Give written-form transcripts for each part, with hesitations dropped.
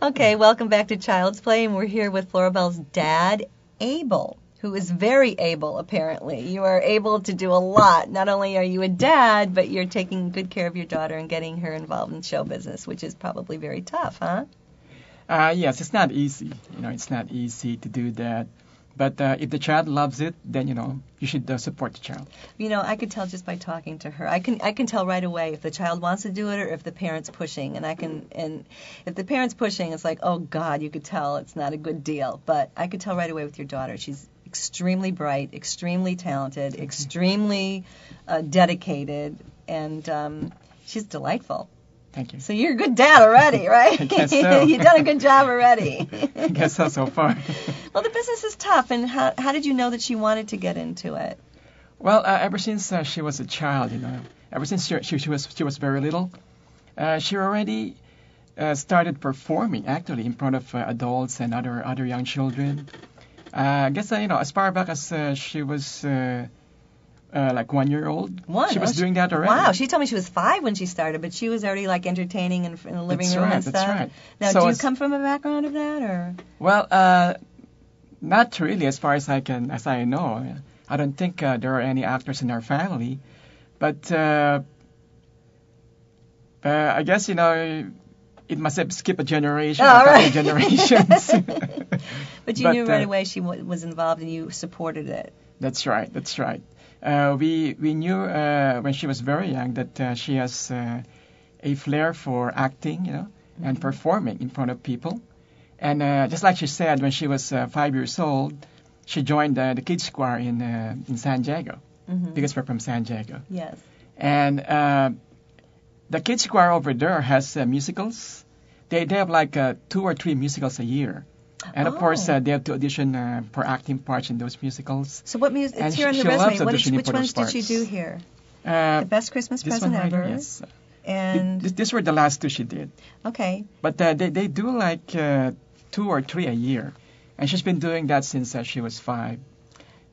Okay, welcome back to Child's Play, and we're here with Floribelle's dad, Abel, who is very able, apparently. You are able to do a lot. Not only are you a dad, but you're taking good care of your daughter and getting her involved in show business, which is probably very tough, huh? Yes, it's not easy. It's not easy to do that. But if the child loves it, then, you should support the child. I could tell just by talking to her. I can tell right away if the child wants to do it or if the parent's pushing. And if the parent's pushing, it's like, oh, God, you could tell it's not a good deal. But I could tell right away with your daughter. She's extremely bright, extremely talented, extremely dedicated, and she's delightful. Thank you. So you're a good dad already, right? I guess so. You've done a good job already. I guess so far. Well, the business is tough, and how did you know that she wanted to get into it? Well, ever since she was a child, ever since she was very little, she already started performing actually in front of adults and other young children. I guess as far back as she was like 1 year old. She was doing that already. Wow, she told me she was 5 when she started, but she was already like entertaining in the living room and stuff. That's right. Now, do you come from a background of that, or? Well, not really, as far as I know. I don't think there are any actors in our family, but I guess it must have skipped a generation, a couple of generations. But you knew right away she was involved, and you supported it. That's right. We knew when she was very young that she has a flair for acting, and performing in front of people. And just like she said, when she was 5 years old, she joined the kids choir in San Diego, because we're from San Diego. Yes. And the kids choir over there has musicals. They have like 2 or 3 musicals a year. And of course, they have to audition for acting parts in those musicals. So what music? It's here on her resume. Which ones did she do here? The Best Christmas Present Ever. Here, yes. And these were the last 2 she did. Okay. But they do like 2 or 3 a year, and she's been doing that since she was 5.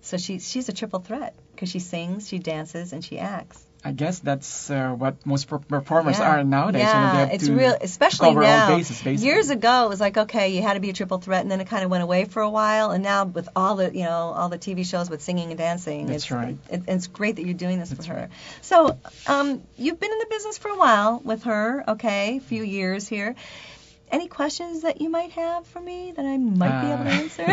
So she's a triple threat because she sings, she dances, and she acts. I guess that's what most performers are nowadays. Yeah, it's real, especially cover now. All bases, basically. Years ago, it was like, okay, you had to be a triple threat, and then it kind of went away for a while. And now with all the TV shows with singing and dancing, that's right. It's great that you're doing this with her. Right. So you've been in the business for a while with her, okay, a few years here. Any questions that you might have for me that I might be able to answer?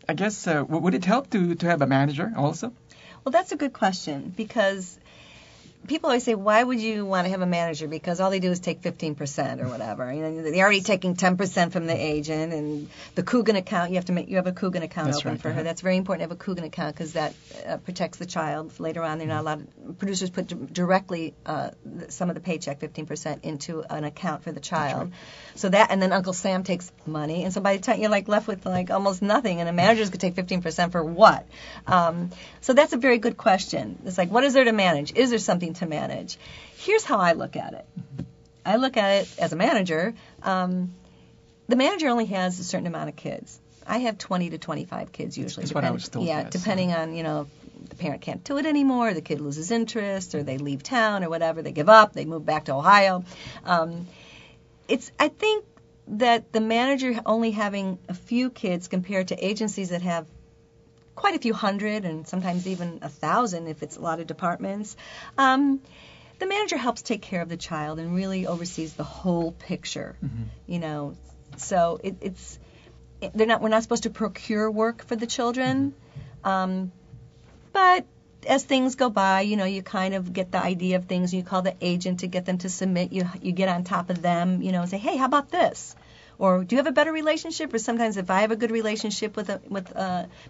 I guess would it help to have a manager also? Well, that's a good question, because people always say, why would you want to have a manager? Because all they do is take 15% or whatever. They're already taking 10% from the agent, and the Coogan account, you have a Coogan account open for her. That's very important to have a Coogan account because that protects the child. Later on, they're not allowed. Producers put directly some of the paycheck, 15%, into an account for the child. Right. So that, and then Uncle Sam takes money, and so by the time you're left with almost nothing, and a manager's could take 15% for what? So that's a very good question. It's like, what is there to manage? Is there something to manage? Here's how I look at it. I look at it as a manager. The manager only has a certain amount of kids. I have 20 to 25 kids usually. That's what I was told. Yeah, depending on, the parent can't do it anymore, the kid loses interest, or they leave town, or whatever, they give up, they move back to Ohio. I think that the manager only having a few kids compared to agencies that have quite a few hundred and sometimes even 1,000 if it's a lot of departments. The manager helps take care of the child and really oversees the whole picture. So we're not supposed to procure work for the children, but as things go by, you kind of get the idea of things. You call the agent to get them to submit. You get on top of them, and say, hey, how about this? Or do you have a better relationship? Or sometimes if I have a good relationship with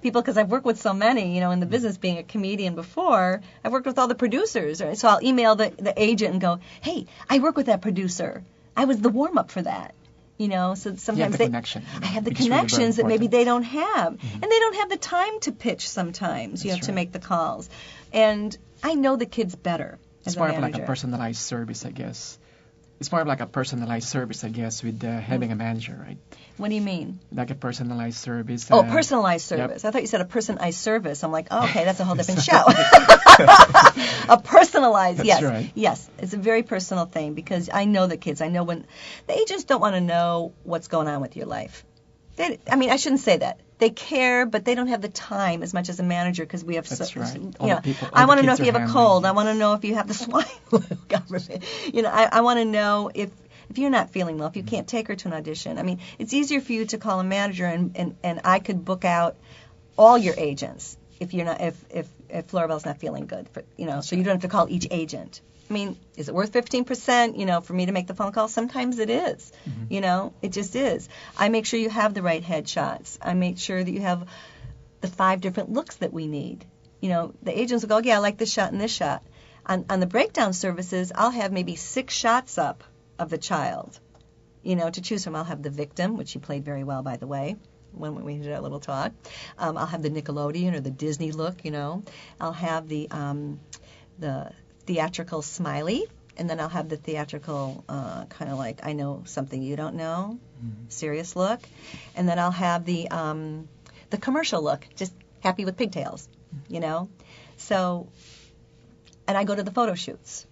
people, because I've worked with so many, in the business being a comedian before, I've worked with all the producers. Right? So I'll email the agent and go, hey, I work with that producer. I was the warm-up for that. So sometimes I have the connections that maybe they don't have. And they don't have the time to pitch sometimes, to make the calls. And I know the kids better as a manager. It's more of like a personalized service, I guess. it's more of like a personalized service, I guess, with having a manager, right? What do you mean? Like a personalized service. Oh, personalized service. Yep. I thought you said a personalized service. I'm like, oh, okay, that's a whole different show. A personalized, That's yes. right. Yes, it's a very personal thing because I know the kids. I know when the agents don't want to know what's going on with your life. I shouldn't say that. They care, but they don't have the time as much as a manager because we have That's right. I want to know if you have a handling. cold. I want to know if you have the swine flu. God forbid. I want to know if you're not feeling well, if you can't take her to an audition. I mean, it's easier for you to call a manager and I could book out all your agents if you're not if Floribelle's not feeling good, so you don't have to call each agent. I mean, is it worth 15%, for me to make the phone call? Sometimes it is. Mm-hmm. It just is. I make sure you have the right headshots. I make sure that you have the 5 different looks that we need. The agents will go, yeah, I like this shot and this shot. On the breakdown services, I'll have maybe 6 shots up of the child, to choose from. I'll have the victim, which she played very well, by the way, when we did our little talk. I'll have the Nickelodeon or the Disney look, I'll have the theatrical smiley, and then I'll have the theatrical kind of like I know something you don't know, serious look, and then I'll have the commercial look, just happy with pigtails, So, and I go to the photo shoots.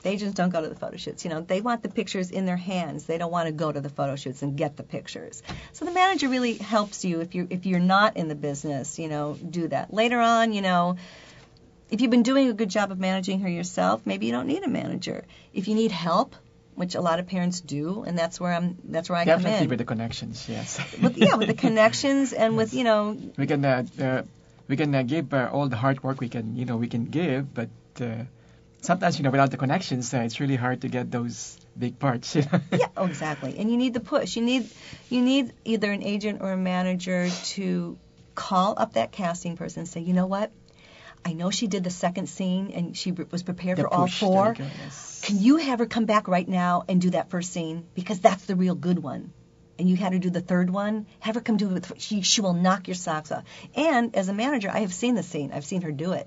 The agents don't go to the photo shoots. They want the pictures in their hands. They don't want to go to the photo shoots and get the pictures. So the manager really helps you if you're not in the business, do that. Later on, if you've been doing a good job of managing her yourself, maybe you don't need a manager. If you need help, which a lot of parents do, and that's where I come in. Definitely with the connections, yes. with the connections and with we can give all the hard work we can give, but sometimes without the connections, it's really hard to get those big parts. Yeah, exactly. And you need the push. You need either an agent or a manager to call up that casting person and say, you know what? I know she did the second scene and she was prepared for all 4. Yes. Can you have her come back right now and do that first scene? Because that's the real good one. And you had her do the third one. Have her come do it. She will knock your socks off. And as a manager, I have seen the scene. I've seen her do it.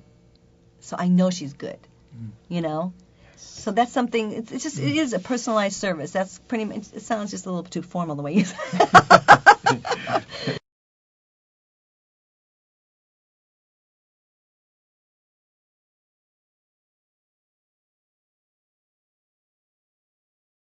So I know she's good. Yes. So that's something. It is a personalized service. That's pretty much. It sounds just a little too formal the way you say it.